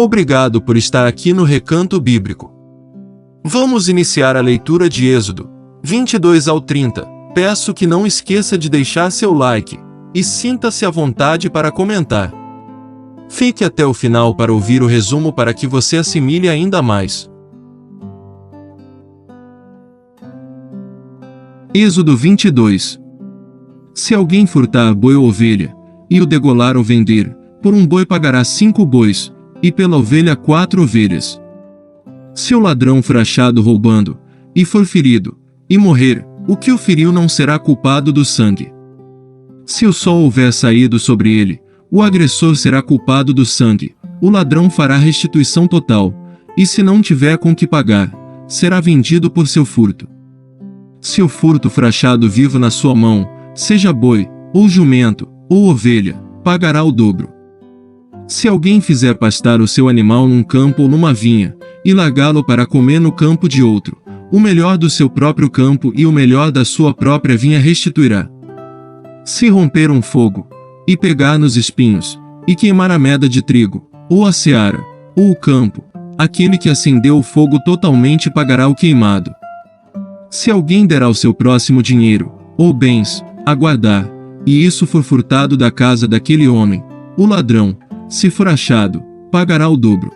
Obrigado por estar aqui no Recanto Bíblico. Vamos iniciar a leitura de Êxodo 22 ao 30. Peço que não esqueça de deixar seu like e sinta-se à vontade para comentar. Fique até o final para ouvir o resumo para que você assimile ainda mais. Êxodo 22. Se alguém furtar boi ou ovelha, e o degolar ou vender, por um boi pagará 5 bois, e pela ovelha 4 ovelhas. Se o ladrão for achado roubando, e for ferido, e morrer, o que o feriu não será culpado do sangue. Se o sol houver saído sobre ele, o agressor será culpado do sangue, o ladrão fará restituição total, e se não tiver com que pagar, será vendido por seu furto. Se o furto for achado vivo na sua mão, seja boi, ou jumento, ou ovelha, pagará o dobro. Se alguém fizer pastar o seu animal num campo ou numa vinha, e largá-lo para comer no campo de outro, o melhor do seu próprio campo e o melhor da sua própria vinha restituirá. Se romper um fogo, e pegar nos espinhos, e queimar a meda de trigo, ou a seara, ou o campo, aquele que acendeu o fogo totalmente pagará o queimado. Se alguém der ao seu próximo dinheiro, ou bens, a guardar, e isso for furtado da casa daquele homem, o ladrão, se for achado, pagará o dobro.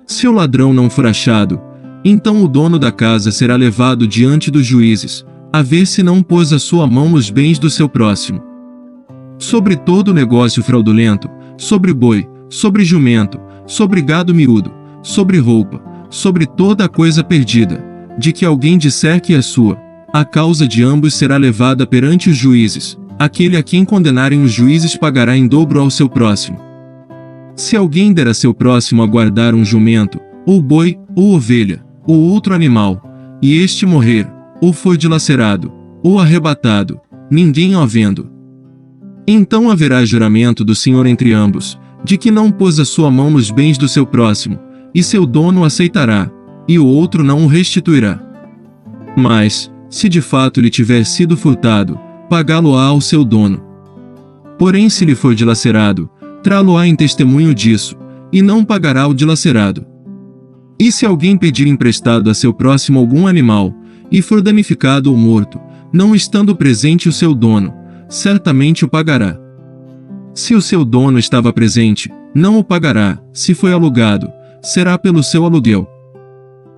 Se o ladrão não for achado, então o dono da casa será levado diante dos juízes, a ver se não pôs a sua mão nos bens do seu próximo. Sobre todo negócio fraudulento, sobre boi, sobre jumento, sobre gado miúdo, sobre roupa, sobre toda a coisa perdida, de que alguém disser que é sua, a causa de ambos será levada perante os juízes, aquele a quem condenarem os juízes pagará em dobro ao seu próximo. Se alguém der a seu próximo a guardar um jumento, ou boi, ou ovelha, ou outro animal, e este morrer, ou for dilacerado, ou arrebatado, ninguém o havendo. Então haverá juramento do Senhor entre ambos, de que não pôs a sua mão nos bens do seu próximo, e seu dono o aceitará, e o outro não o restituirá. Mas, se de fato lhe tiver sido furtado, pagá-lo-á ao seu dono. Porém se lhe for dilacerado, trá-lo-á em testemunho disso, e não pagará o dilacerado. E se alguém pedir emprestado a seu próximo algum animal, e for danificado ou morto, não estando presente o seu dono, certamente o pagará. Se o seu dono estava presente, não o pagará, se foi alugado, será pelo seu aluguel.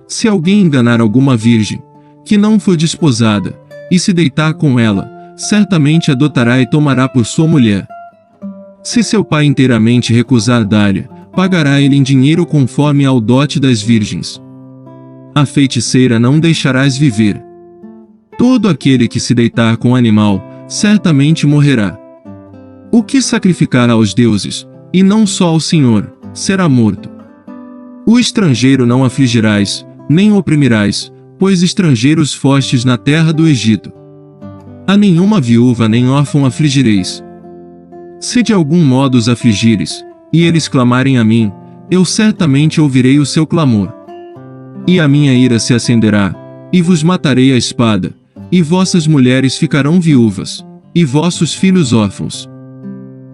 Se alguém enganar alguma virgem, que não for desposada, e se deitar com ela, certamente adotará e tomará por sua mulher. Se seu pai inteiramente recusar dar-lhe, pagará ele em dinheiro conforme ao dote das virgens. A feiticeira não deixarás viver. Todo aquele que se deitar com o animal, certamente morrerá. O que sacrificar aos deuses, e não só ao Senhor, será morto. O estrangeiro não afligirás, nem oprimirás, pois estrangeiros fostes na terra do Egito. A nenhuma viúva nem órfão afligireis. Se de algum modo os afligires, e eles clamarem a mim, eu certamente ouvirei o seu clamor. E a minha ira se acenderá, e vos matarei a espada, e vossas mulheres ficarão viúvas, e vossos filhos órfãos.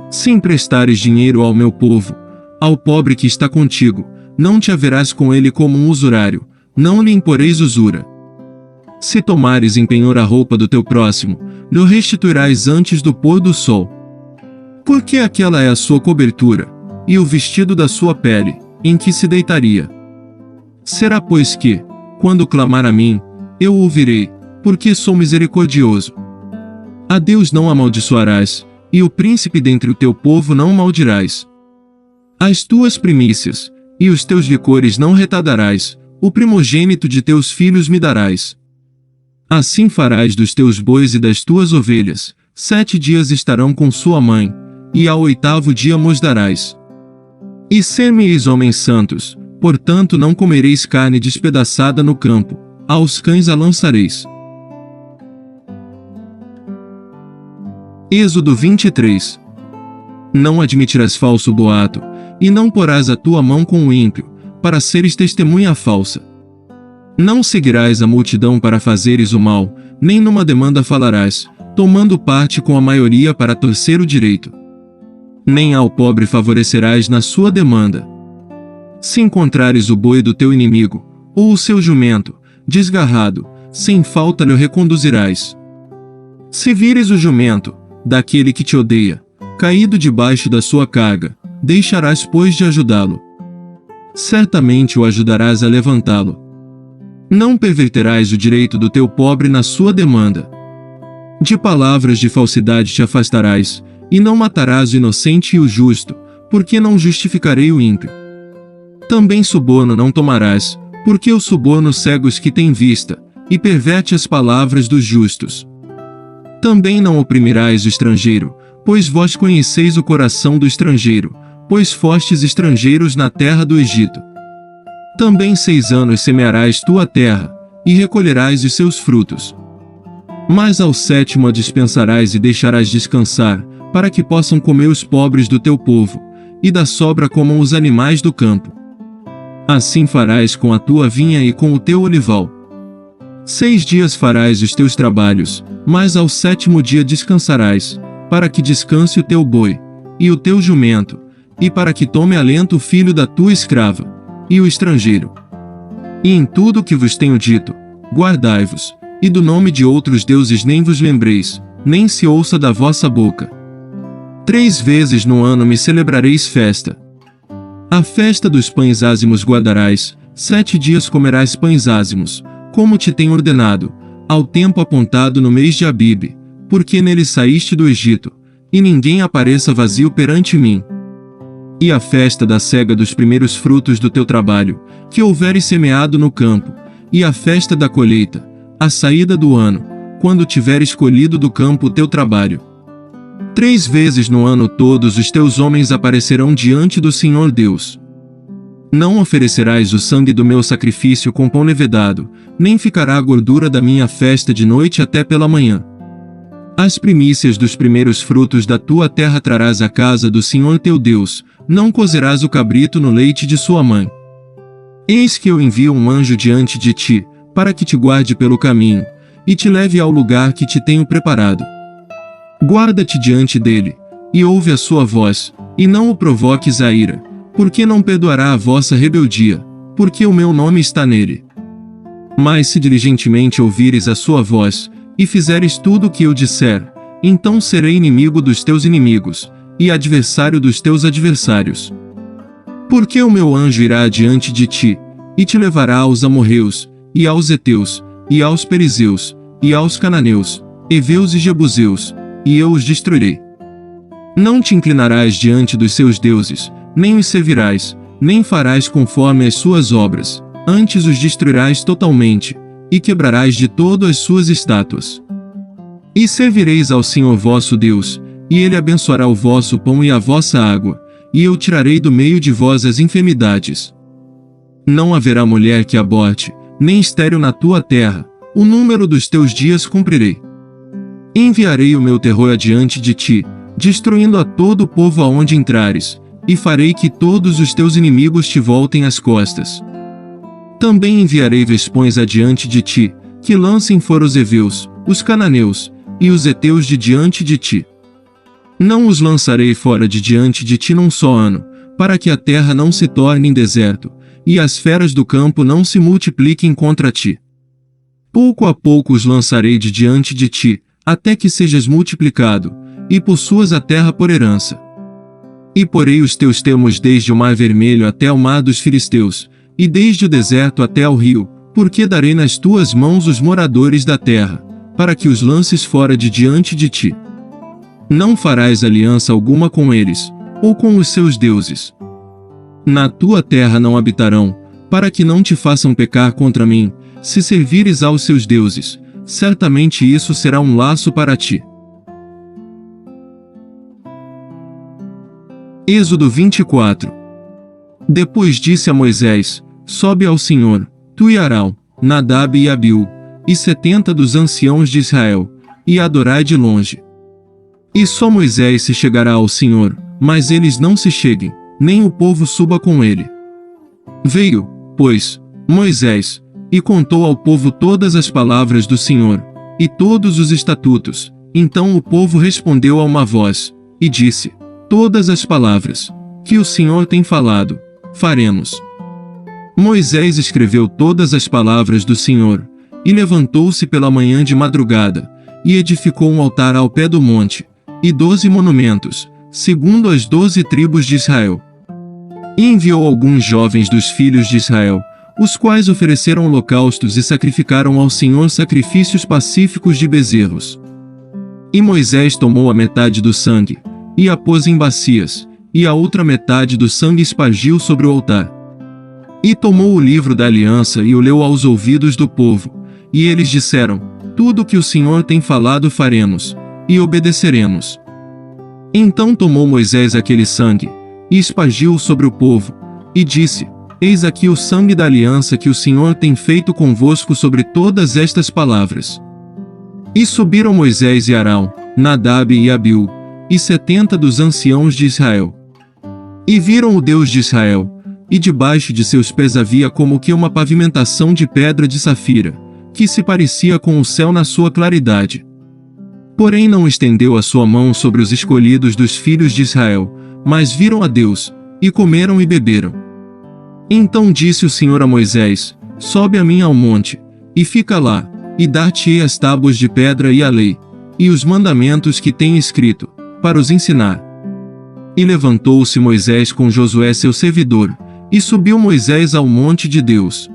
Se emprestares dinheiro ao meu povo, ao pobre que está contigo, não te haverás com ele como um usurário, não lhe imporeis usura. Se tomares em penhor a roupa do teu próximo, lhe restituirás antes do pôr do sol. Porque aquela é a sua cobertura, e o vestido da sua pele, em que se deitaria. Será pois que, quando clamar a mim, eu o ouvirei, porque sou misericordioso. A Deus não amaldiçoarás, e o príncipe dentre o teu povo não maldirás. As tuas primícias, e os teus licores não retardarás, o primogênito de teus filhos me darás. Assim farás dos teus bois e das tuas ovelhas, 7 dias estarão com sua mãe, e ao 8º dia mos darás. E ser-me-eis homens santos, portanto não comereis carne despedaçada no campo, aos cães a lançareis. Êxodo 23. Não admitirás falso boato, e não porás a tua mão com o ímpio, para seres testemunha falsa. Não seguirás a multidão para fazeres o mal, nem numa demanda falarás, tomando parte com a maioria para torcer o direito. Nem ao pobre favorecerás na sua demanda. Se encontrares o boi do teu inimigo, ou o seu jumento, desgarrado, sem falta lhe reconduzirás. Se vires o jumento, daquele que te odeia, caído debaixo da sua carga, deixarás pois de ajudá-lo. Certamente o ajudarás a levantá-lo. Não perverterás o direito do teu pobre na sua demanda. De palavras de falsidade te afastarás, e não matarás o inocente e o justo, porque não justificarei o ímpio. Também suborno não tomarás, porque o suborno cega os que têm vista, e perverte as palavras dos justos. Também não oprimirás o estrangeiro, pois vós conheceis o coração do estrangeiro, pois fostes estrangeiros na terra do Egito. Também 6 anos semearás tua terra, e recolherás os seus frutos. Mas ao 7º a dispensarás e deixarás descansar, para que possam comer os pobres do teu povo, e da sobra comam os animais do campo. Assim farás com a tua vinha e com o teu olival. 6 dias farás os teus trabalhos, mas ao 7º dia descansarás, para que descanse o teu boi, e o teu jumento, e para que tome alento o filho da tua escrava, e o estrangeiro. E em tudo o que vos tenho dito, guardai-vos, e do nome de outros deuses nem vos lembreis, nem se ouça da vossa boca. 3 vezes no ano me celebrareis festa. A festa dos pães ázimos guardarás, 7 dias comerás pães ázimos, como te tenho ordenado, ao tempo apontado no mês de Abibe, porque nele saíste do Egito, e ninguém apareça vazio perante mim. E a festa da cega dos primeiros frutos do teu trabalho, que houveres semeado no campo, e a festa da colheita, a saída do ano, quando tiveres colhido do campo o teu trabalho. 3 vezes no ano todos os teus homens aparecerão diante do Senhor Deus. Não oferecerás o sangue do meu sacrifício com pão levedado, nem ficará a gordura da minha festa de noite até pela manhã. As primícias dos primeiros frutos da tua terra trarás à casa do Senhor teu Deus, não cozerás o cabrito no leite de sua mãe. Eis que eu envio um anjo diante de ti, para que te guarde pelo caminho, e te leve ao lugar que te tenho preparado. Guarda-te diante dele, e ouve a sua voz, e não o provoques à ira, porque não perdoará a vossa rebeldia, porque o meu nome está nele. Mas se diligentemente ouvires a sua voz, e fizeres tudo o que eu disser, então serei inimigo dos teus inimigos, e adversário dos teus adversários. Porque o meu anjo irá adiante de ti, e te levará aos amorreus, e aos heteus, e aos perizeus, e aos cananeus, heveus e jebuseus, e eu os destruirei. Não te inclinarás diante dos seus deuses, nem os servirás, nem farás conforme as suas obras, antes os destruirás totalmente, e quebrarás de todo as suas estátuas. E servireis ao Senhor vosso Deus, e ele abençoará o vosso pão e a vossa água, e eu tirarei do meio de vós as enfermidades. Não haverá mulher que aborte, nem estéril na tua terra, o número dos teus dias cumprirei. Enviarei o meu terror adiante de ti, destruindo a todo o povo aonde entrares, e farei que todos os teus inimigos te voltem as costas. Também enviarei vespões adiante de ti, que lancem fora os heveus, os cananeus, e os heteus de diante de ti. Não os lançarei fora de diante de ti num só ano, para que a terra não se torne em deserto, e as feras do campo não se multipliquem contra ti. Pouco a pouco os lançarei de diante de ti, até que sejas multiplicado, e possuas a terra por herança. E porei os teus termos desde o mar vermelho até o mar dos filisteus, e desde o deserto até ao rio, porque darei nas tuas mãos os moradores da terra, para que os lances fora de diante de ti. Não farás aliança alguma com eles, ou com os seus deuses. Na tua terra não habitarão, para que não te façam pecar contra mim, se servires aos seus deuses, certamente isso será um laço para ti. Êxodo 24. Depois disse a Moisés: Sobe ao Senhor, tu e Arão, Nadab e Abiú, e 70 dos anciãos de Israel, e adorai de longe. E só Moisés se chegará ao Senhor, mas eles não se cheguem, nem o povo suba com ele. Veio, pois, Moisés, e contou ao povo todas as palavras do Senhor, e todos os estatutos. Então o povo respondeu a uma voz, e disse: Todas as palavras que o Senhor tem falado, faremos. Moisés escreveu todas as palavras do Senhor, e levantou-se pela manhã de madrugada, e edificou um altar ao pé do monte, e 12 monumentos, segundo as 12 tribos de Israel. E enviou alguns jovens dos filhos de Israel, os quais ofereceram holocaustos e sacrificaram ao Senhor sacrifícios pacíficos de bezerros. E Moisés tomou a metade do sangue, e a pôs em bacias, e a outra metade do sangue espargiu sobre o altar. E tomou o livro da aliança e o leu aos ouvidos do povo, e eles disseram: tudo o que o Senhor tem falado faremos, e obedeceremos. Então tomou Moisés aquele sangue, e espargiu-o sobre o povo, e disse: eis aqui o sangue da aliança que o Senhor tem feito convosco sobre todas estas palavras. E subiram Moisés e Arão, Nadab e Abiú, e 70 dos anciãos de Israel. E viram o Deus de Israel, e debaixo de seus pés havia como que uma pavimentação de pedra de safira, que se parecia com o céu na sua claridade. Porém não estendeu a sua mão sobre os escolhidos dos filhos de Israel, mas viram a Deus, e comeram e beberam. Então disse o Senhor a Moisés: sobe a mim ao monte, e fica lá, e dar-te-ei as tábuas de pedra e a lei, e os mandamentos que tem escrito, para os ensinar. E levantou-se Moisés com Josué seu servidor, e subiu Moisés ao monte de Deus.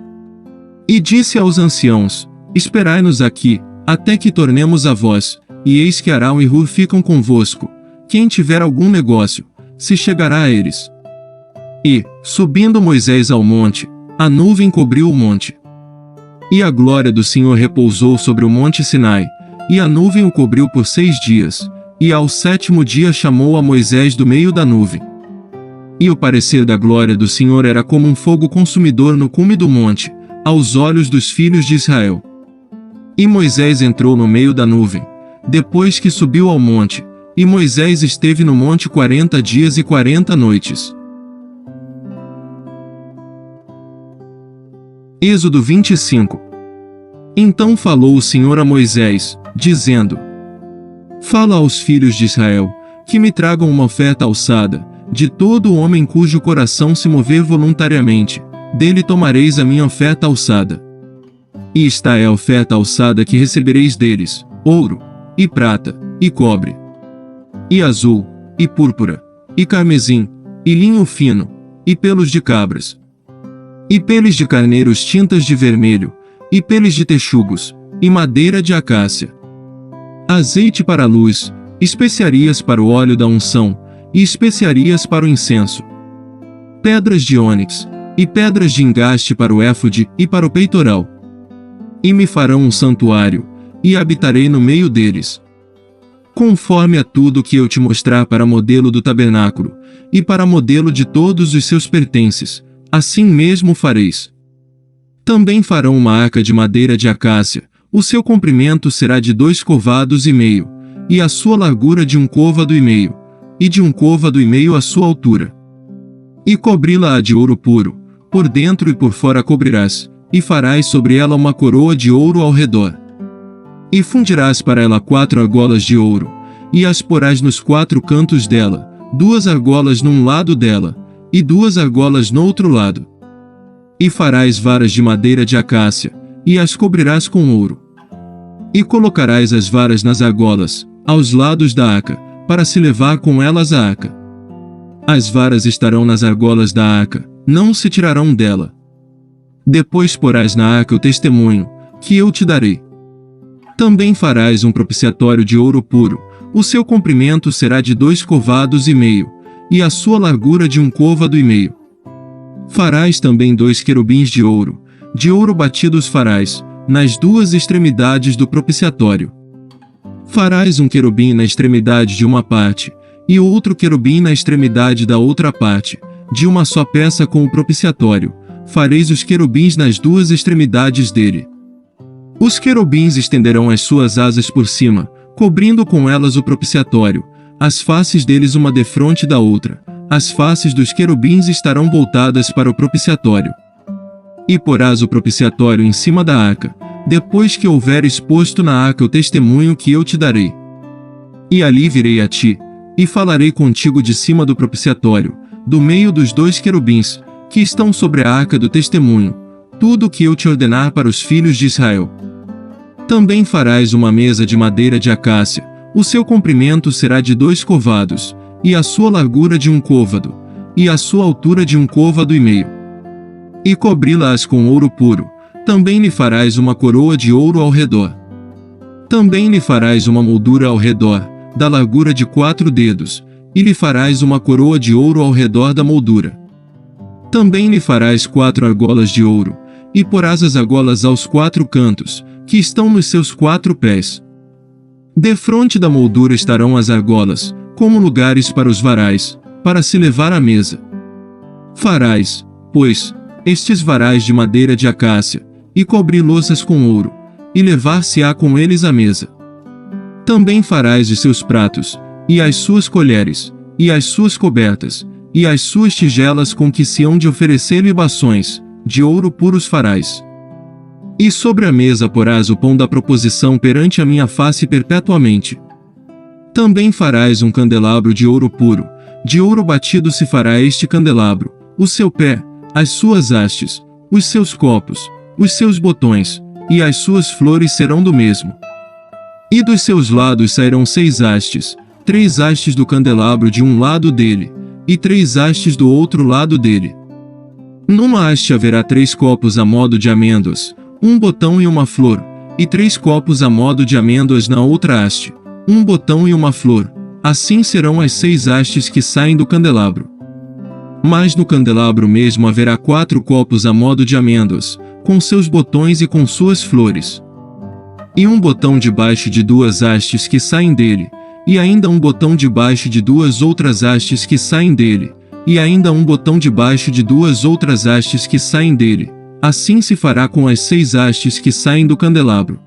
E disse aos anciãos: esperai-nos aqui, até que tornemos a vós, e eis que Arão e Hur ficam convosco. Quem tiver algum negócio, se chegará a eles. E, subindo Moisés ao monte, a nuvem cobriu o monte. E a glória do Senhor repousou sobre o monte Sinai, e a nuvem o cobriu por 6 dias, e ao 7º dia chamou a Moisés do meio da nuvem. E o parecer da glória do Senhor era como um fogo consumidor no cume do monte, aos olhos dos filhos de Israel. E Moisés entrou no meio da nuvem, depois que subiu ao monte, e Moisés esteve no monte 40 dias e 40 noites. Êxodo 25. Então falou o Senhor a Moisés, dizendo: fala aos filhos de Israel, que me tragam uma oferta alçada, de todo homem cujo coração se mover voluntariamente, dele tomareis a minha oferta alçada. E esta é a oferta alçada que recebereis deles: ouro, e prata, e cobre, e azul, e púrpura, e carmesim, e linho fino, e pelos de cabras, e peles de carneiros tintas de vermelho, e peles de texugos, e madeira de acácia. Azeite para a luz, especiarias para o óleo da unção, e especiarias para o incenso. Pedras de ônix, e pedras de engaste para o éfode e para o peitoral. E me farão um santuário, e habitarei no meio deles. Conforme a tudo que eu te mostrar para modelo do tabernáculo, e para modelo de todos os seus pertences, assim mesmo fareis. Também farão uma arca de madeira de acácia, o seu comprimento será de 2 côvados e meio, e a sua largura de 1 côvado e meio, e de 1 côvado e meio a sua altura. E cobri-la de ouro puro, por dentro e por fora cobrirás, e farás sobre ela uma coroa de ouro ao redor. E fundirás para ela 4 argolas de ouro, e as porás nos 4 cantos dela, 2 argolas num lado dela, e 2 argolas no outro lado. E farás varas de madeira de acácia, e as cobrirás com ouro. E colocarás as varas nas argolas, aos lados da arca, para se levar com elas a arca. As varas estarão nas argolas da arca, não se tirarão dela. Depois porás na arca o testemunho, que eu te darei. Também farás um propiciatório de ouro puro, o seu comprimento será de 2 côvados e meio, e a sua largura de 1 côvado e meio. Farás também 2 querubins de ouro batido os farás, nas 2 extremidades do propiciatório. Farás um querubim na extremidade de uma parte, e outro querubim na extremidade da outra parte, de uma só peça com o propiciatório. Fareis os querubins nas 2 extremidades dele. Os querubins estenderão as suas asas por cima, cobrindo com elas o propiciatório, as faces deles uma defronte da outra. As faces dos querubins estarão voltadas para o propiciatório. E porás o propiciatório em cima da arca, depois que houveres posto na arca o testemunho que eu te darei. E ali virei a ti, e falarei contigo de cima do propiciatório, do meio dos 2 querubins, que estão sobre a arca do testemunho, tudo o que eu te ordenar para os filhos de Israel. Também farás uma mesa de madeira de acácia, o seu comprimento será de 2 côvados, e a sua largura de 1 côvado, e a sua altura de 1 côvado e meio. E cobri-las com ouro puro, também lhe farás uma coroa de ouro ao redor. Também lhe farás uma moldura ao redor, da largura de 4 dedos, e lhe farás uma coroa de ouro ao redor da moldura. Também lhe farás 4 argolas de ouro, e porás as argolas aos 4 cantos, que estão nos seus 4 pés. Defronte da moldura estarão as argolas, como lugares para os varais, para se levar à mesa. Farás, pois, estes varais de madeira de acácia, e cobri-los com ouro, e levar-se-á com eles à mesa. Também farás os seus pratos, e as suas colheres, e as suas cobertas, e as suas tigelas com que se hão de oferecer libações, de ouro puro os farás. E sobre a mesa porás o pão da proposição perante a minha face perpetuamente. Também farás um candelabro de ouro puro, de ouro batido se fará este candelabro, o seu pé, as suas hastes, os seus copos, os seus botões, e as suas flores serão do mesmo. E dos seus lados sairão 6 hastes, 3 hastes do candelabro de um lado dele, e 3 hastes do outro lado dele. Numa haste haverá 3 copos a modo de amêndoas, um botão e uma flor, e 3 copos a modo de amêndoas na outra haste, um botão e uma flor. Assim serão as 6 hastes que saem do candelabro. Mas no candelabro mesmo haverá 4 copos a modo de amêndoas, com seus botões e com suas flores. E um botão debaixo de 2 hastes que saem dele, e ainda um botão debaixo de 2 outras hastes que saem dele, e ainda um botão debaixo de 2 outras hastes que saem dele. Assim se fará com as 6 hastes que saem do candelabro.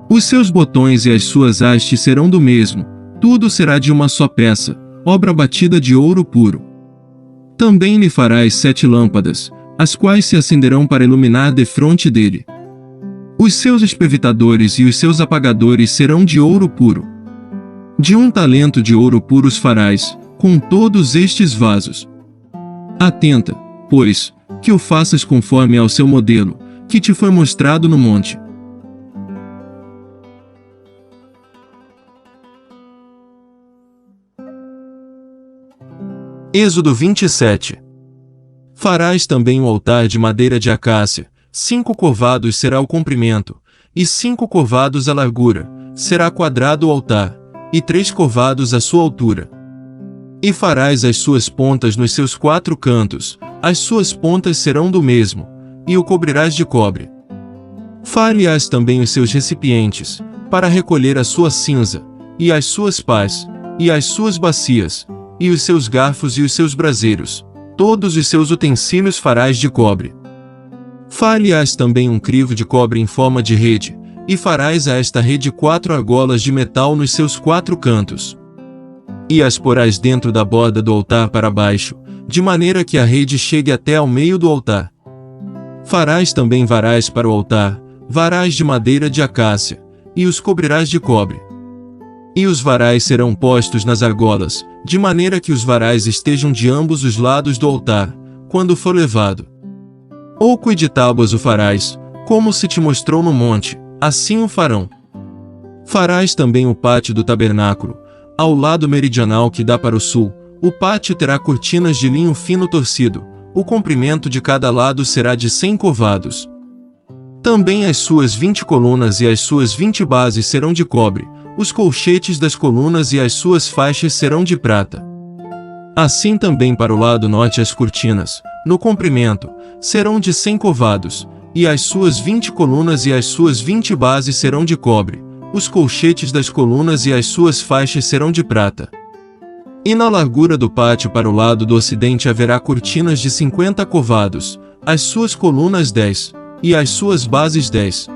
Os seus botões e as suas hastes serão do mesmo, tudo será de uma só peça, obra batida de ouro puro. Também lhe farás 7 lâmpadas, as quais se acenderão para iluminar defronte dele. Os seus espevitadores e os seus apagadores serão de ouro puro. De 1 talento de ouro puro os farás, com todos estes vasos. Atenta, pois, que o faças conforme ao seu modelo, que te foi mostrado no monte. Êxodo 27. Farás também um altar de madeira de acácia, 5 covados será o comprimento, e 5 covados a largura, será quadrado o altar, e 3 covados a sua altura. E farás as suas pontas nos seus 4 cantos, as suas pontas serão do mesmo, e o cobrirás de cobre. Far-lhe-ás também os seus recipientes, para recolher a sua cinza, e as suas pás, e as suas bacias, e os seus garfos e os seus braseiros, todos os seus utensílios farás de cobre. Far-lhe-ás também um crivo de cobre em forma de rede, e farás a esta rede 4 argolas de metal nos seus 4 cantos. E as porás dentro da borda do altar para baixo, de maneira que a rede chegue até ao meio do altar. Farás também varais para o altar, varais de madeira de acácia, e os cobrirás de cobre. E os varais serão postos nas argolas, de maneira que os varais estejam de ambos os lados do altar, quando for levado. Oco e de tábuas o farás, como se te mostrou no monte, assim o farão. Farás também o pátio do tabernáculo, ao lado meridional que dá para o sul. O pátio terá cortinas de linho fino torcido, o comprimento de cada lado será de 100 covados. Também as suas 20 colunas e as suas 20 bases serão de cobre, os colchetes das colunas e as suas faixas serão de prata. Assim também para o lado norte as cortinas, no comprimento, serão de 100 covados, e as suas 20 colunas e as suas 20 bases serão de cobre, os colchetes das colunas e as suas faixas serão de prata. E na largura do pátio para o lado do ocidente haverá cortinas de 50 covados, as suas colunas 10, e as suas bases 10.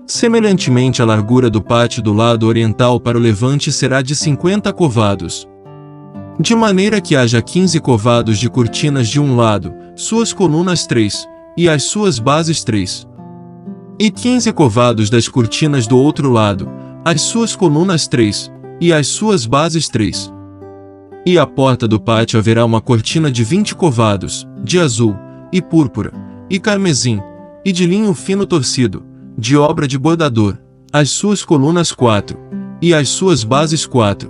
Semelhantemente a largura do pátio do lado oriental para o levante será de 50 covados. De maneira que haja 15 covados de cortinas de um lado, suas colunas 3, e as suas bases 3. E 15 covados das cortinas do outro lado, as suas colunas 3, e as suas bases 3. E à porta do pátio haverá uma cortina de 20 covados, de azul, e púrpura, e carmesim, e de linho fino torcido, de obra de bordador, as suas colunas 4, e as suas bases 4.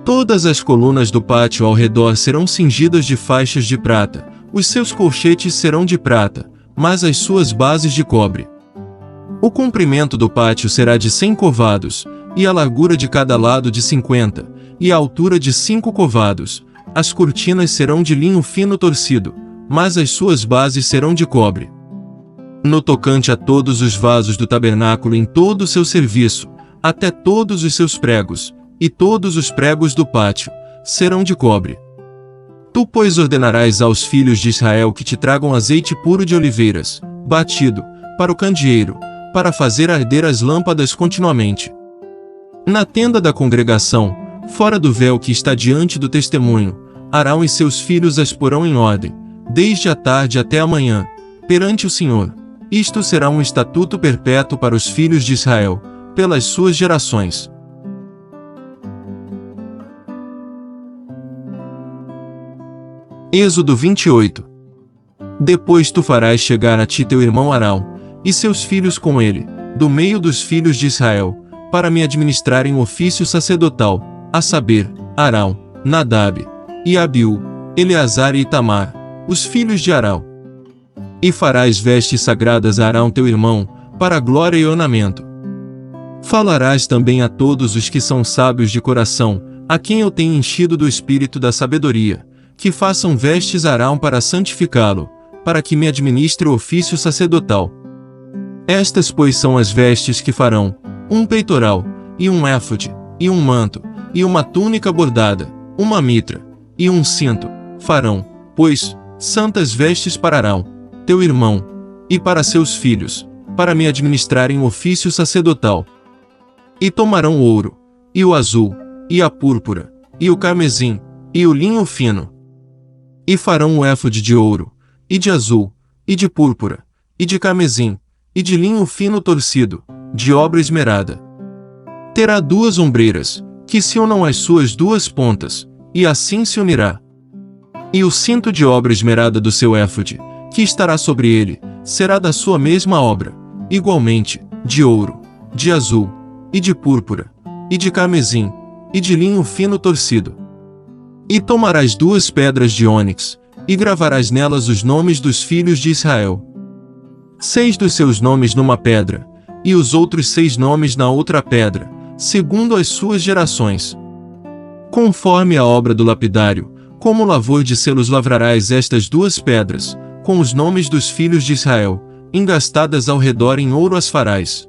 Todas as colunas do pátio ao redor serão cingidas de faixas de prata, os seus colchetes serão de prata, mas as suas bases de cobre. O comprimento do pátio será de 100 covados, e a largura de cada lado de 50, e a altura de 5 covados. As cortinas serão de linho fino torcido, mas as suas bases serão de cobre. No tocante a todos os vasos do tabernáculo em todo o seu serviço, até todos os seus pregos, e todos os pregos do pátio, serão de cobre. Tu, pois, ordenarás aos filhos de Israel que te tragam azeite puro de oliveiras, batido, para o candeeiro, para fazer arder as lâmpadas continuamente. Na tenda da congregação, fora do véu que está diante do testemunho, Arão e seus filhos as porão em ordem, desde a tarde até a manhã, perante o Senhor. Isto será um estatuto perpétuo para os filhos de Israel, pelas suas gerações. Êxodo 28. Depois tu farás chegar a ti teu irmão Arão, e seus filhos com ele, do meio dos filhos de Israel, para me administrarem o ofício sacerdotal, a saber, Arão, Nadab, e Abiú, Eleazar e Itamar, os filhos de Arão. E farás vestes sagradas a Arão teu irmão, para glória e ornamento. Falarás também a todos os que são sábios de coração, a quem eu tenho enchido do espírito da sabedoria, que façam vestes a Arão para santificá-lo, para que me administre o ofício sacerdotal. Estas, pois, são as vestes que farão: um peitoral, e um éfode, e um manto, e uma túnica bordada, uma mitra, e um cinto. Farão, pois, santas vestes para Arão, teu irmão, e para seus filhos, para me administrarem o ofício sacerdotal. E tomarão o ouro, e o azul, e a púrpura, e o carmesim, e o linho fino. E farão o éfode de ouro, e de azul, e de púrpura, e de carmesim, e de linho fino torcido, de obra esmerada. Terá 2 ombreiras, que se unam às suas 2 pontas, e assim se unirá. E o cinto de obra esmerada do seu éfode, que estará sobre ele, será da sua mesma obra, igualmente, de ouro, de azul, e de púrpura, e de carmesim, e de linho fino torcido. E tomarás 2 pedras de ônix, e gravarás nelas os nomes dos filhos de Israel. 6 dos seus nomes numa pedra, e os outros 6 nomes na outra pedra, segundo as suas gerações. Conforme a obra do lapidário, como lavor de selos lavrarás estas 2 pedras, com os nomes dos filhos de Israel, engastadas ao redor em ouro as farás.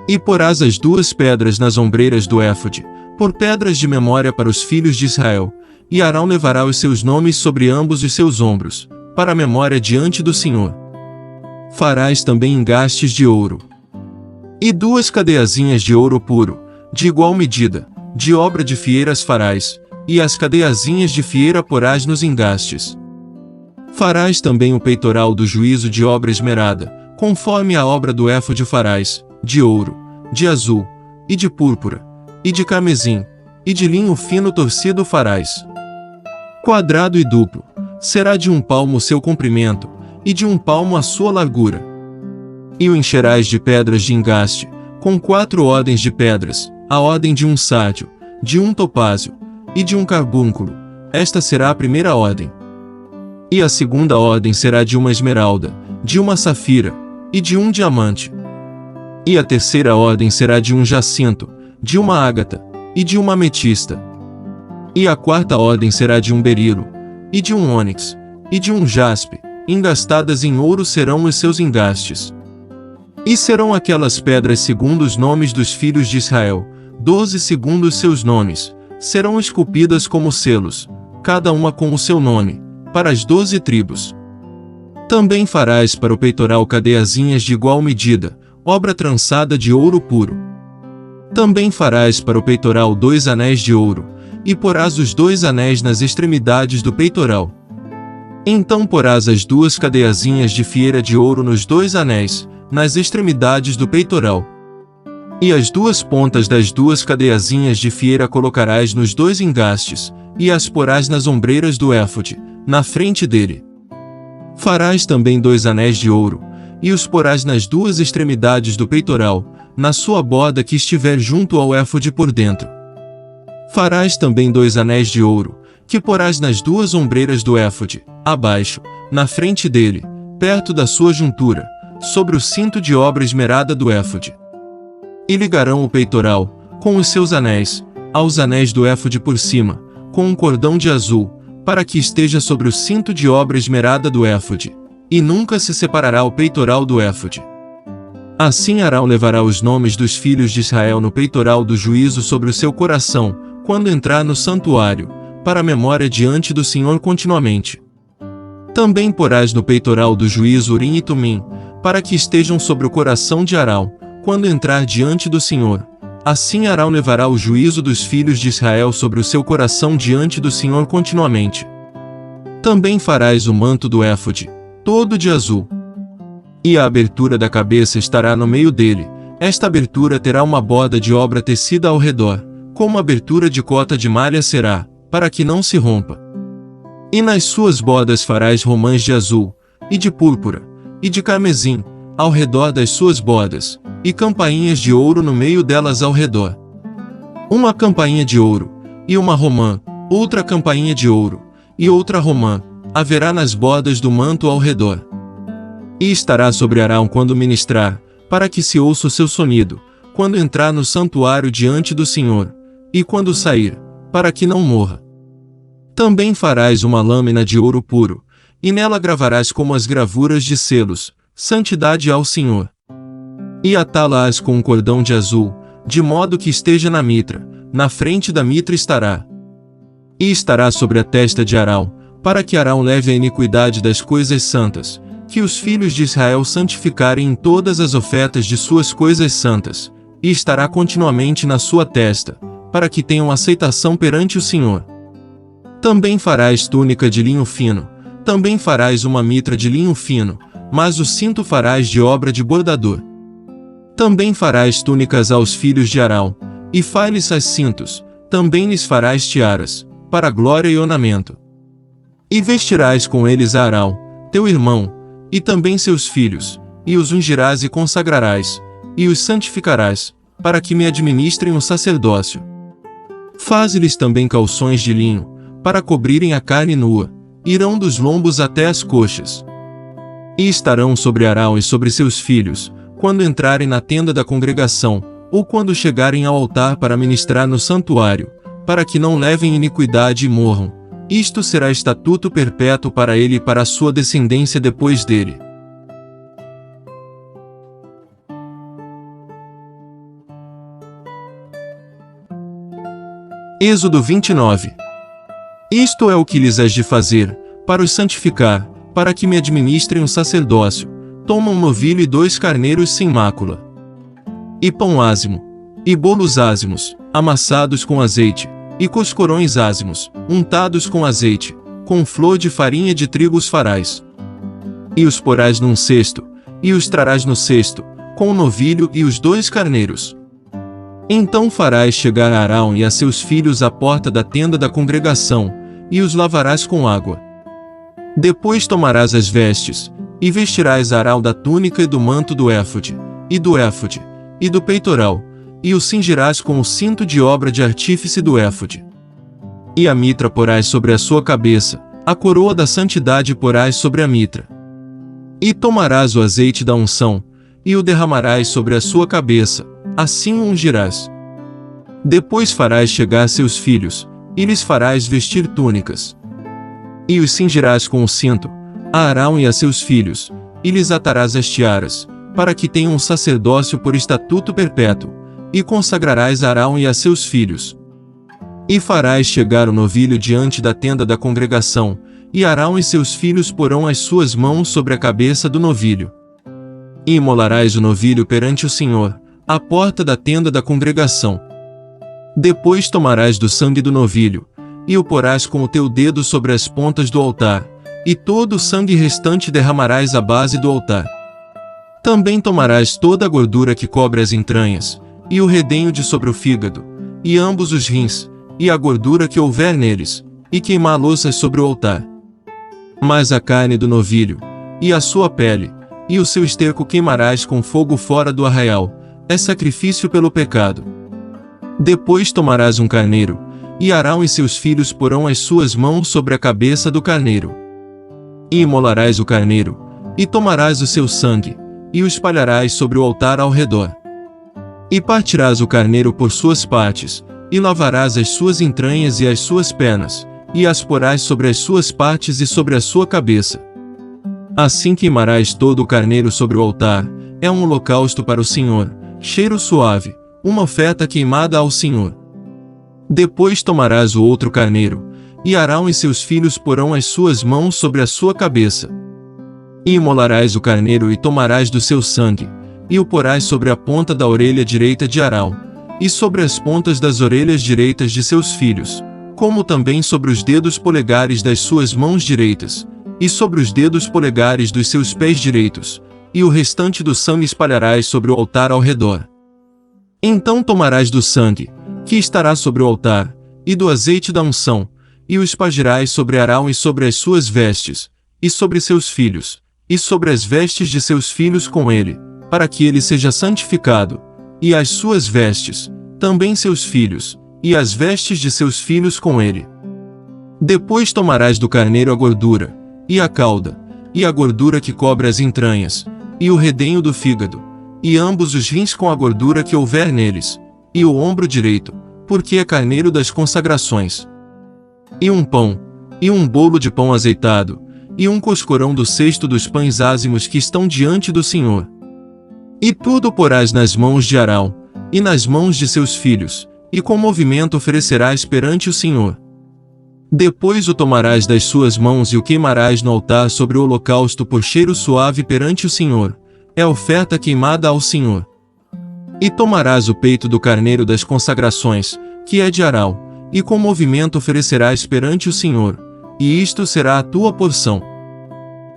E porás as 2 pedras nas ombreiras do éfode, por pedras de memória para os filhos de Israel, e Arão levará os seus nomes sobre ambos os seus ombros, para a memória diante do Senhor. Farás também engastes de ouro. E 2 cadeiazinhas de ouro puro, de igual medida, de obra de fieiras farás, e as cadeiazinhas de fieira porás nos engastes. Farás também o peitoral do juízo de obra esmerada, conforme a obra do éfode farás, de ouro, de azul, e de púrpura, e de carmesim, e de linho fino torcido farás. Quadrado e duplo, será de 1 palmo o seu comprimento, e de 1 palmo a sua largura. E o encherás de pedras de engaste, com 4 ordens de pedras, a ordem de um sárdio, de um topázio, e de um carbúnculo. Esta será a primeira ordem. E a segunda ordem será de uma esmeralda, de uma safira, e de um diamante. E a terceira ordem será de um jacinto, de uma ágata, e de uma ametista. E a quarta ordem será de um berilo, e de um ônix, e de um jaspe, engastadas em ouro serão os seus engastes. E serão aquelas pedras segundo os nomes dos filhos de Israel, 12 segundo os seus nomes, serão esculpidas como selos, cada uma com o seu nome, para as 12 tribos. Também farás para o peitoral cadeiazinhas de igual medida, obra trançada de ouro puro. Também farás para o peitoral 2 anéis de ouro, e porás os 2 anéis nas extremidades do peitoral. Então porás as 2 cadeiazinhas de fieira de ouro nos 2 anéis, nas extremidades do peitoral. E as 2 pontas das 2 cadeiazinhas de fieira colocarás nos 2 engastes, e as porás nas ombreiras do éfode, na frente dele. Farás também 2 anéis de ouro, e os porás nas 2 extremidades do peitoral, na sua borda que estiver junto ao éfode por dentro. Farás também 2 anéis de ouro, que porás nas 2 ombreiras do éfode, abaixo, na frente dele, perto da sua juntura, sobre o cinto de obra esmerada do éfode. E ligarão o peitoral, com os seus anéis, aos anéis do éfode por cima, com um cordão de azul, para que esteja sobre o cinto de obra esmerada do éfode, e nunca se separará o peitoral do éfode. Assim Arão levará os nomes dos filhos de Israel no peitoral do juízo sobre o seu coração, quando entrar no santuário, para a memória diante do Senhor continuamente. Também porás no peitoral do juízo Urim e Tumim, para que estejam sobre o coração de Arão, quando entrar diante do Senhor. Assim Arão levará o juízo dos filhos de Israel sobre o seu coração diante do Senhor continuamente. Também farás o manto do éfode, todo de azul. E a abertura da cabeça estará no meio dele. Esta abertura terá uma borda de obra tecida ao redor, como abertura de cota de malha será, para que não se rompa. E nas suas bordas farás romãs de azul, e de púrpura, e de carmesim, ao redor das suas bordas, e campainhas de ouro no meio delas ao redor. Uma campainha de ouro, e uma romã, outra campainha de ouro, e outra romã, haverá nas bordas do manto ao redor. E estará sobre Arão quando ministrar, para que se ouça o seu sonido, quando entrar no santuário diante do Senhor, e quando sair, para que não morra. Também farás uma lâmina de ouro puro, e nela gravarás como as gravuras de selos, santidade ao Senhor. E atá-la-ás com um cordão de azul, de modo que esteja na mitra, na frente da mitra estará. E estará sobre a testa de Arão, para que Arão leve a iniquidade das coisas santas, que os filhos de Israel santificarem em todas as ofertas de suas coisas santas, e estará continuamente na sua testa, para que tenham aceitação perante o Senhor. Também farás túnica de linho fino, também farás uma mitra de linho fino, mas o cinto farás de obra de bordador. Também farás túnicas aos filhos de Arão, e faz-lhes as cintos, também lhes farás tiaras, para glória e ornamento. E vestirás com eles a Arão, teu irmão, e também seus filhos, e os ungirás e consagrarás, e os santificarás, para que me administrem o sacerdócio. Faze-lhes também calções de linho, para cobrirem a carne nua, irão dos lombos até as coxas. E estarão sobre Arão e sobre seus filhos, quando entrarem na tenda da congregação, ou quando chegarem ao altar para ministrar no santuário, para que não levem iniquidade e morram. Isto será estatuto perpétuo para ele e para a sua descendência depois dele. Êxodo 29. Isto é o que lhes hás de fazer, para os santificar, para que me administrem o sacerdócio. Toma um novilho e 2 carneiros sem mácula. E pão ázimo, e bolos ázimos, amassados com azeite, e coscorões ázimos, untados com azeite, com flor de farinha de trigo os farás. E os porás num cesto, e os trarás no cesto, com o novilho e os 2 carneiros. Então farás chegar a Arão e a seus filhos à porta da tenda da congregação, e os lavarás com água. Depois tomarás as vestes, e vestirás Arão da túnica e do manto do éfode, e do peitoral, e o cingirás com o cinto de obra de artífice do éfode. E a mitra porás sobre a sua cabeça, a coroa da santidade porás sobre a mitra. E tomarás o azeite da unção, e o derramarás sobre a sua cabeça, assim o ungirás. Depois farás chegar seus filhos, e lhes farás vestir túnicas. E os cingirás com o cinto, a Arão e a seus filhos, e lhes atarás as tiaras, para que tenham um sacerdócio por estatuto perpétuo, e consagrarás a Arão e a seus filhos. E farás chegar o novilho diante da tenda da congregação, e Arão e seus filhos porão as suas mãos sobre a cabeça do novilho. E imolarás o novilho perante o Senhor, à porta da tenda da congregação. Depois tomarás do sangue do novilho, e o porás com o teu dedo sobre as pontas do altar, e todo o sangue restante derramarás à base do altar. Também tomarás toda a gordura que cobre as entranhas, e o redenho de sobre o fígado, e ambos os rins, e a gordura que houver neles, e queimá-los sobre o altar. Mas a carne do novilho, e a sua pele, e o seu esterco queimarás com fogo fora do arraial, é sacrifício pelo pecado. Depois tomarás um carneiro, e Arão e seus filhos porão as suas mãos sobre a cabeça do carneiro. E imolarás o carneiro, e tomarás o seu sangue, e o espalharás sobre o altar ao redor. E partirás o carneiro por suas partes, e lavarás as suas entranhas e as suas pernas, e as porás sobre as suas partes e sobre a sua cabeça. Assim queimarás todo o carneiro sobre o altar, é um holocausto para o Senhor, cheiro suave, uma oferta queimada ao Senhor. Depois tomarás o outro carneiro, e Arão e seus filhos porão as suas mãos sobre a sua cabeça. E imolarás o carneiro e tomarás do seu sangue, e o porás sobre a ponta da orelha direita de Arão, e sobre as pontas das orelhas direitas de seus filhos, como também sobre os dedos polegares das suas mãos direitas, e sobre os dedos polegares dos seus pés direitos, e o restante do sangue espalharás sobre o altar ao redor. Então tomarás do sangue, que estará sobre o altar, e do azeite da unção, e o espargirás sobre Arão e sobre as suas vestes, e sobre seus filhos, e sobre as vestes de seus filhos com ele, para que ele seja santificado, e as suas vestes, também seus filhos, e as vestes de seus filhos com ele. Depois tomarás do carneiro a gordura, e a cauda, e a gordura que cobre as entranhas, e o redenho do fígado, e ambos os rins com a gordura que houver neles, e o ombro direito, porque é carneiro das consagrações. E um pão, e um bolo de pão azeitado, e um coscorão do cesto dos pães ázimos que estão diante do Senhor. E tudo porás nas mãos de Arão, e nas mãos de seus filhos, e com movimento oferecerás perante o Senhor. Depois o tomarás das suas mãos e o queimarás no altar sobre o holocausto por cheiro suave perante o Senhor, é oferta queimada ao Senhor. E tomarás o peito do carneiro das consagrações, que é de Arão, e com movimento oferecerás perante o Senhor, e isto será a tua porção.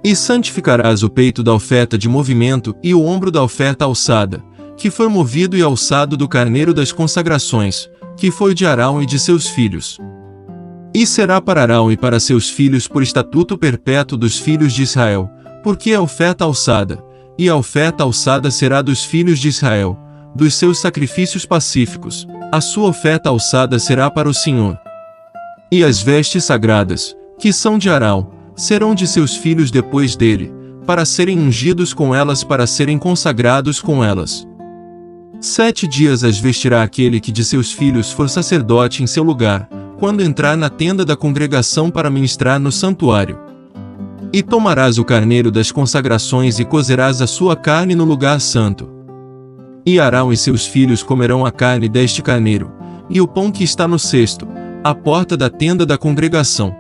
E santificarás o peito da oferta de movimento e o ombro da oferta alçada, que foi movido e alçado do carneiro das consagrações, que foi de Arão e de seus filhos. E será para Arão e para seus filhos por estatuto perpétuo dos filhos de Israel, porque é oferta alçada, e a oferta alçada será dos filhos de Israel, dos seus sacrifícios pacíficos, a sua oferta alçada será para o Senhor. E as vestes sagradas, que são de Arão, serão de seus filhos depois dele, para serem ungidos com elas, para serem consagrados com elas. 7 dias as vestirá aquele que de seus filhos for sacerdote em seu lugar, quando entrar na tenda da congregação para ministrar no santuário. E tomarás o carneiro das consagrações e cozerás a sua carne no lugar santo. E Arão e seus filhos comerão a carne deste carneiro, e o pão que está no cesto, à porta da tenda da congregação.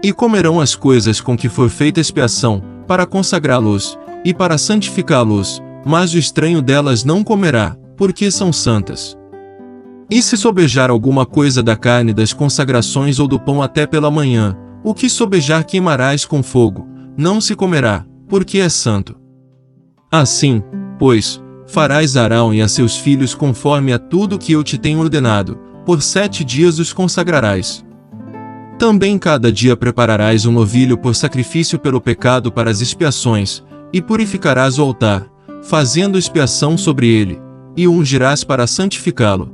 E comerão as coisas com que for feita expiação, para consagrá-los, e para santificá-los, mas o estranho delas não comerá, porque são santas. E se sobejar alguma coisa da carne das consagrações ou do pão até pela manhã, o que sobejar queimarás com fogo, não se comerá, porque é santo. Assim, pois, farás a Arão e a seus filhos conforme a tudo que eu te tenho ordenado, por 7 dias os consagrarás. Também cada dia prepararás um novilho por sacrifício pelo pecado para as expiações, e purificarás o altar, fazendo expiação sobre ele, e o ungirás para santificá-lo.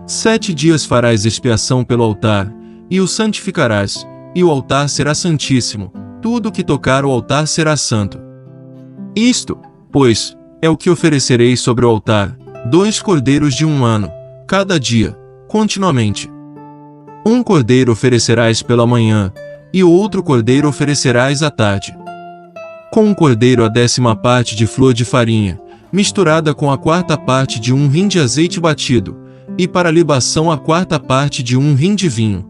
7 dias farás expiação pelo altar, e o santificarás, e o altar será santíssimo, tudo que tocar o altar será santo. Isto, pois, é o que oferecereis sobre o altar, 2 cordeiros de 1 ano, cada dia, continuamente. 1 cordeiro oferecerás pela manhã, e o outro cordeiro oferecerás à tarde. Com um cordeiro a 10ª parte de flor de farinha, misturada com a 4ª parte de 1 rim de azeite batido, e para libação a 4ª parte de 1 rim de vinho.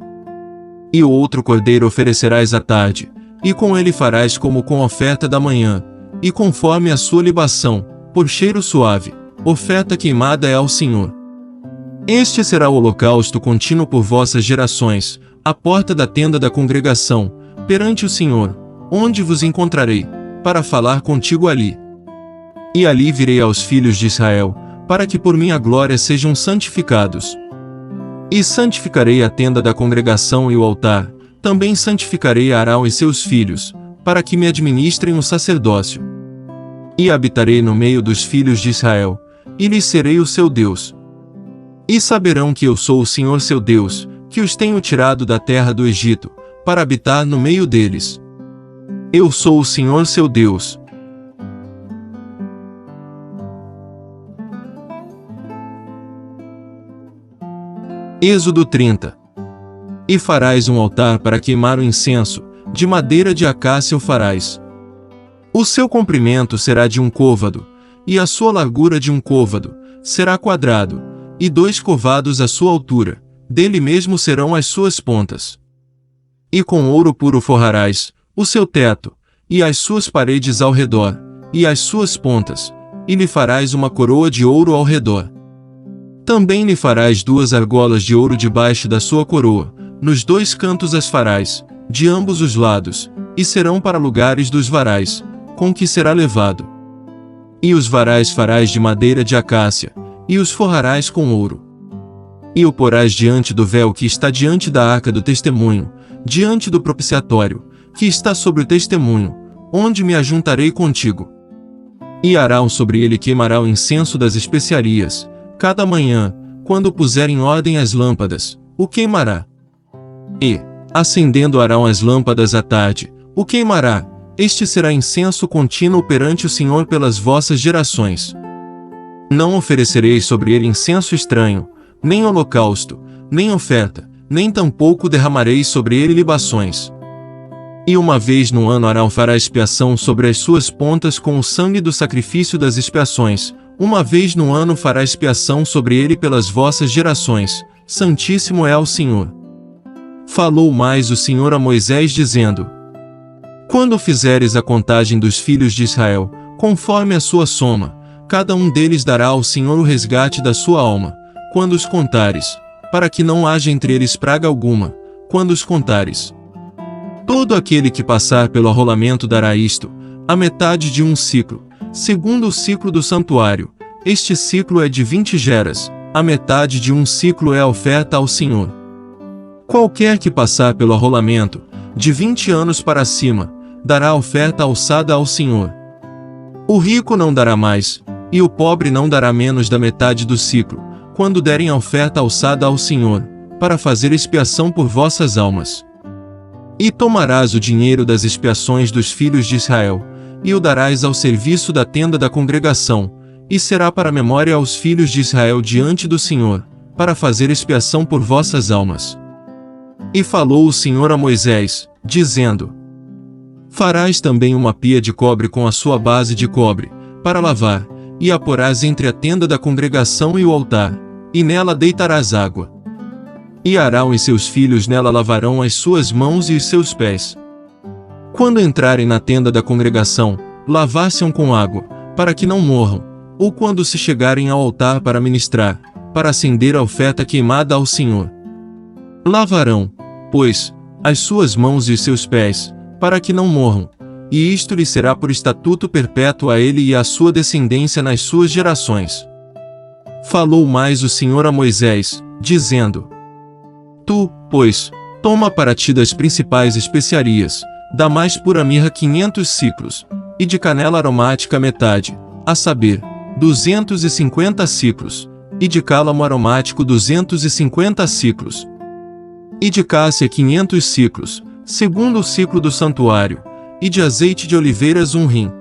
E o outro cordeiro oferecerás à tarde, e com ele farás como com a oferta da manhã, e conforme a sua libação, por cheiro suave, oferta queimada é ao Senhor. Este será o holocausto contínuo por vossas gerações, à porta da tenda da congregação, perante o Senhor, onde vos encontrarei, para falar contigo ali. E ali virei aos filhos de Israel, para que por minha glória sejam santificados. E santificarei a tenda da congregação e o altar, também santificarei Arão e seus filhos, para que me administrem o sacerdócio. E habitarei no meio dos filhos de Israel, e lhes serei o seu Deus. E saberão que eu sou o Senhor seu Deus, que os tenho tirado da terra do Egito, para habitar no meio deles. Eu sou o Senhor seu Deus. Êxodo 30. E farás um altar para queimar o incenso, de madeira de acácia o farás. O seu comprimento será de 1 côvado, e a sua largura de 1 côvado, será quadrado, e 2 covados a sua altura, dele mesmo serão as suas pontas. E com ouro puro forrarás o seu teto, e as suas paredes ao redor, e as suas pontas, e lhe farás uma coroa de ouro ao redor. Também lhe farás 2 argolas de ouro debaixo da sua coroa, nos 2 cantos as farás, de ambos os lados, e serão para lugares dos varais, com que será levado. E os varais farás de madeira de acácia, e os forrarás com ouro. E o porás diante do véu que está diante da arca do testemunho, diante do propiciatório, que está sobre o testemunho, onde me ajuntarei contigo. E Arão sobre ele queimará o incenso das especiarias, cada manhã, quando puser em ordem as lâmpadas, o queimará. E, acendendo Arão as lâmpadas à tarde, o queimará. Este será incenso contínuo perante o Senhor pelas vossas gerações. Não oferecereis sobre ele incenso estranho, nem holocausto, nem oferta, nem tampouco derramareis sobre ele libações. E uma vez no ano Arão fará expiação sobre as suas pontas com o sangue do sacrifício das expiações, uma vez no ano fará expiação sobre ele pelas vossas gerações, santíssimo é ao Senhor. Falou mais o Senhor a Moisés dizendo: Quando fizeres a contagem dos filhos de Israel, conforme a sua soma, cada um deles dará ao Senhor o resgate da sua alma, quando os contares, para que não haja entre eles praga alguma, quando os contares. Todo aquele que passar pelo arrolamento dará isto, a metade de 1 ciclo, segundo o ciclo do santuário. Este ciclo é de 20 geras, a metade de 1 ciclo é a oferta ao Senhor. Qualquer que passar pelo arrolamento, de 20 anos para cima, dará a oferta alçada ao Senhor. O rico não dará mais, e o pobre não dará menos da metade do ciclo, quando derem a oferta alçada ao Senhor, para fazer expiação por vossas almas. E tomarás o dinheiro das expiações dos filhos de Israel, e o darás ao serviço da tenda da congregação, e será para memória aos filhos de Israel diante do Senhor, para fazer expiação por vossas almas. E falou o Senhor a Moisés, dizendo: Farás também uma pia de cobre com a sua base de cobre, para lavar, e a porás entre a tenda da congregação e o altar, e nela deitarás água. E Arão e seus filhos nela lavarão as suas mãos e os seus pés. Quando entrarem na tenda da congregação, lavar-se-ão com água, para que não morram, ou quando se chegarem ao altar para ministrar, para acender a oferta queimada ao Senhor. Lavarão, pois, as suas mãos e os seus pés, para que não morram, e isto lhe será por estatuto perpétuo a ele e à sua descendência nas suas gerações. Falou mais o Senhor a Moisés, dizendo: Tu, pois, toma para ti das principais especiarias, da mais pura mirra 500 ciclos, e de canela aromática metade, a saber, 250 ciclos, e de cálamo aromático 250 ciclos, e de cássia 500 ciclos, segundo o ciclo do santuário, e de azeite de oliveiras 1 rim.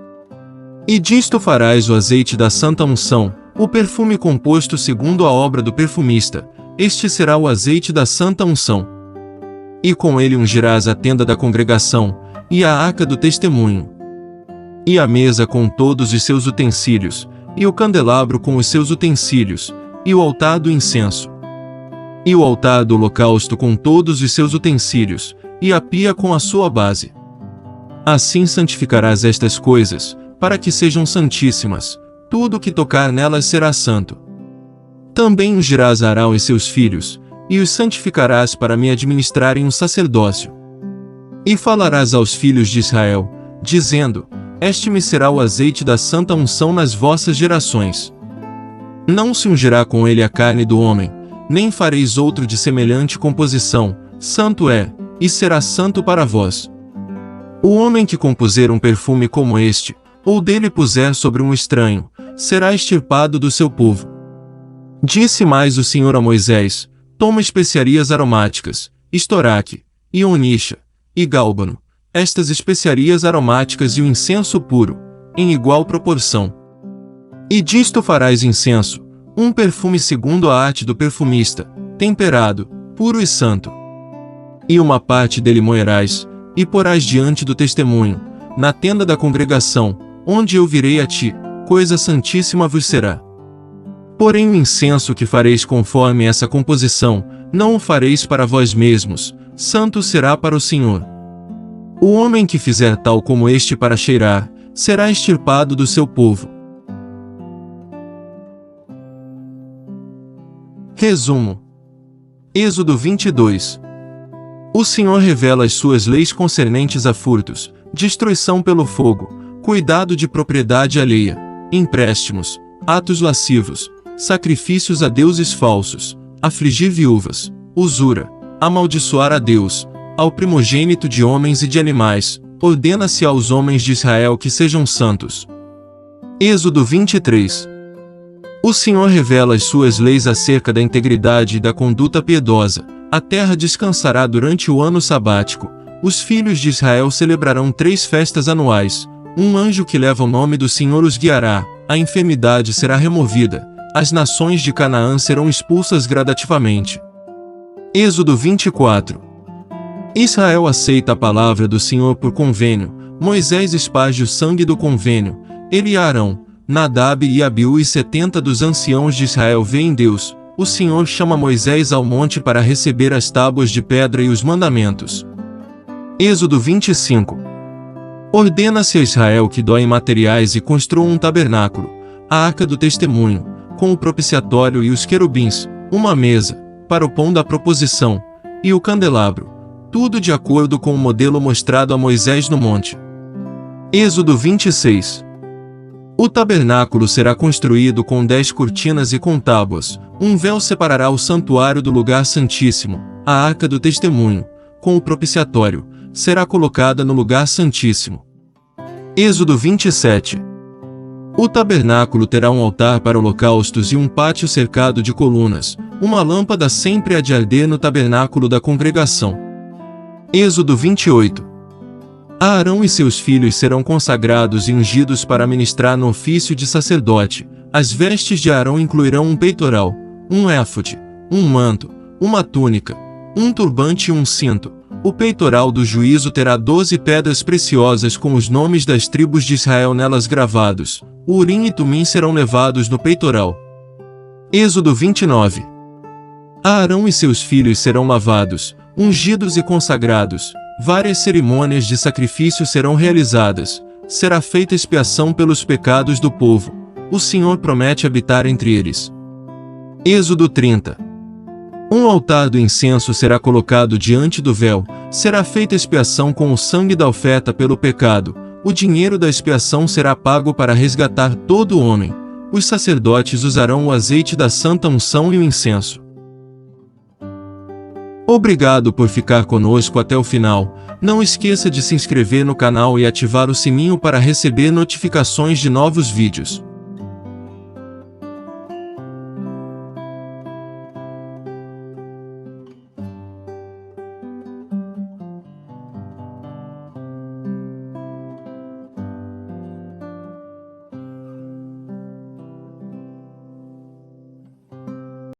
E disto farás o azeite da santa unção, o perfume composto segundo a obra do perfumista, este será o azeite da santa unção. E com ele ungirás a tenda da congregação, e a arca do testemunho, e a mesa com todos os seus utensílios, e o candelabro com os seus utensílios, e o altar do incenso, e o altar do holocausto com todos os seus utensílios, e a pia com a sua base. Assim santificarás estas coisas, para que sejam santíssimas, tudo o que tocar nelas será santo. Também ungirás Arão e seus filhos, e os santificarás para me administrarem o sacerdócio. E falarás aos filhos de Israel, dizendo: Este me será o azeite da santa unção nas vossas gerações. Não se ungirá com ele a carne do homem, nem fareis outro de semelhante composição, santo é, e será santo para vós. O homem que compuser um perfume como este, ou dele puser sobre um estranho, será extirpado do seu povo. Disse mais o Senhor a Moisés: toma especiarias aromáticas, estoraque, e onixa, e gálbano, estas especiarias aromáticas e o incenso puro, em igual proporção. E disto farás incenso, um perfume segundo a arte do perfumista, temperado, puro e santo. E uma parte dele moerás, e porás diante do testemunho, na tenda da congregação, onde eu virei a ti, coisa santíssima vos será. Porém o incenso que fareis conforme essa composição, não o fareis para vós mesmos, santo será para o Senhor. O homem que fizer tal como este para cheirar, será extirpado do seu povo. Resumo. Êxodo 22. O Senhor revela as suas leis concernentes a furtos, destruição pelo fogo, cuidado de propriedade alheia, empréstimos, atos lascivos, sacrifícios a deuses falsos, afligir viúvas, usura, amaldiçoar a Deus, ao primogênito de homens e de animais, ordena-se aos homens de Israel que sejam santos. Êxodo 23. O Senhor revela as suas leis acerca da integridade e da conduta piedosa. A terra descansará durante o ano sabático. Os filhos de Israel celebrarão 3 festas anuais. Um anjo que leva o nome do Senhor os guiará. A enfermidade será removida. As nações de Canaã serão expulsas gradativamente. Êxodo 24. Israel aceita a palavra do Senhor por convênio. Moisés esparge o sangue do convênio. Ele e Arão, Nadab e Abiú e 70 dos anciãos de Israel veem Deus. O Senhor chama Moisés ao monte para receber as tábuas de pedra e os mandamentos. Êxodo 25. Ordena-se a Israel que doem materiais e construa um tabernáculo, a arca do testemunho, com o propiciatório e os querubins, uma mesa, para o pão da proposição, e o candelabro, tudo de acordo com o modelo mostrado a Moisés no monte. Êxodo 26. O tabernáculo será construído com 10 cortinas e com tábuas. Um véu separará o santuário do lugar santíssimo. A arca do testemunho, com o propiciatório, será colocada no lugar santíssimo. Êxodo 27. O tabernáculo terá um altar para holocaustos e um pátio cercado de colunas. Uma lâmpada sempre há de arder no tabernáculo da congregação. Êxodo 28. Arão e seus filhos serão consagrados e ungidos para ministrar no ofício de sacerdote. As vestes de Arão incluirão um peitoral, um éfode, um manto, uma túnica, um turbante e um cinto. O peitoral do juízo terá 12 pedras preciosas com os nomes das tribos de Israel nelas gravados. O Urim e Tumim serão levados no peitoral. Êxodo 29. Arão e seus filhos serão lavados, ungidos e consagrados. Várias cerimônias de sacrifício serão realizadas. Será feita expiação pelos pecados do povo. O Senhor promete habitar entre eles. Êxodo 30. Um altar do incenso será colocado diante do véu. Será feita expiação com o sangue da oferta pelo pecado. O dinheiro da expiação será pago para resgatar todo homem. Os sacerdotes usarão o azeite da santa unção e o incenso. Obrigado por ficar conosco até o final. Não esqueça de se inscrever no canal e ativar o sininho para receber notificações de novos vídeos.